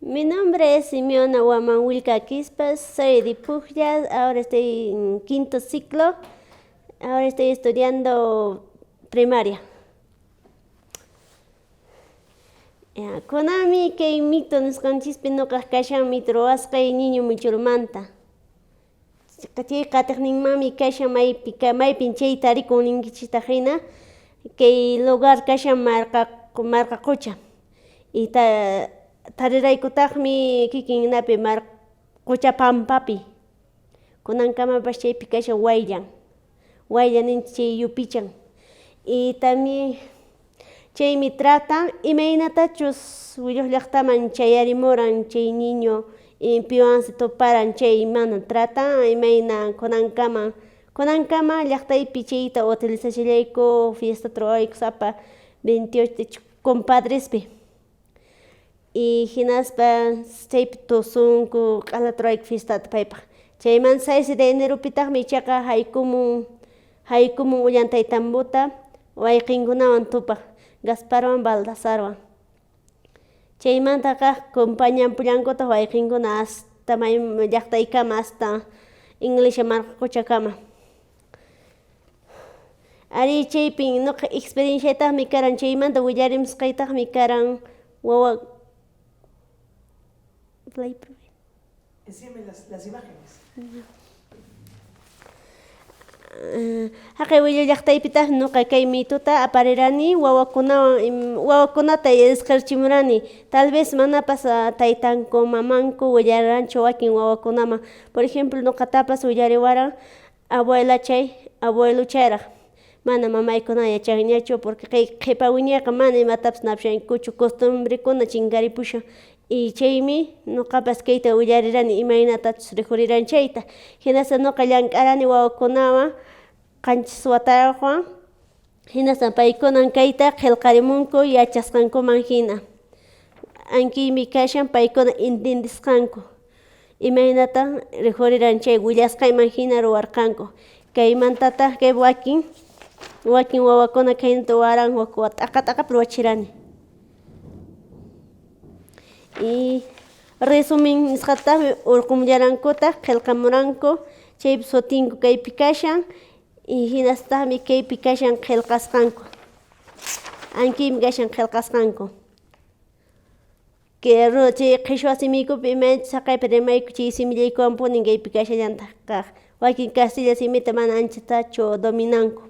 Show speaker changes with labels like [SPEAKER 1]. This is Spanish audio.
[SPEAKER 1] Mi nombre es Simeona Waman Wilka Quispas, soy de Puglia, ahora estoy en quinto ciclo, ahora estoy estudiando primaria. Kunami kay mito nisqanchispi nuqa kashanmi ruwasqay niño michurmanta. Chay qatiqninmanmi kashan maypin chay tarikun ninkichikta hina kay lugar kashan marqa qucha. Y tariraykutaqmi kikinapi qucha pampapi. Kunankamapash chaypi kashan waylla ninchik chay yupichan. Y también chaymi tratan imaynatachus willak llaqtaman chayarimuran chay niño piwansi tuparan chay mana tratan imayna kunankama llaqtaypi chayta utilizachillayku fiestata rurawayku sapa 28 de compadrespi. Y hinaspas chaypi tusunku q'alata rurayku fiestata paypaq. Chaymanta 6 de eneropitaqmi ichaqa haykumun Ollantaytambota wayqinkunawan tupaq Gasparwan Baltasarwan. Chaymantaqa compañampullankuta wayqinkuna hasta may llaqtaykama hasta Iglesia Marqa Quchakama. Ari chaypin nuqa experienciataqmi karan chaymanta willarimusqaytaqmi karan wawa.
[SPEAKER 2] Enséñame las imágenes.
[SPEAKER 1] Haqay willak llaqtaypitaq nuqa kay mituta aparirani wawakunata desqarchimurani tal vez manapas taytanku mamanku willaranchu wakin wawakunaman. Por ejemplo nuqatapas willariwaran abuelo chayraq mana mamaykuna yachanñachu porque qhipa wiñayqa mana imatapas napshankuchu costumbrekuna chinkaripushan y chaymi nuqapas kayta willarirani imaynatachus rijurirani chayta. Hinaspa nuqa llank'arani wawakunawan qanchis wataraqwan hinaspa paykunan kayta qillqarimunku yachasqankuman hina. Ankiymi kashan paykuna intendisqanku imaynata rijurirani chay willasqayman hina ruwarqanku. Kaymantataq kay wakin wawakuna kaynata ruwaran wak t'aqa t'aqapi ruwachirani. Y resumen nisqataqmi urqumullaranankutaq qillqamuranku chaypi sutinku kaypi kashan y hinastajmi kaypi kashan qillqasqanku. Ankiymi kashan qillqasqanku. Chay qhichwa simiykupi imayachus haqaypi rimayku chay simillaykuwan punin kaypi kashallanta kaq. Wakin kastilla simita mana anchatachu dominanku.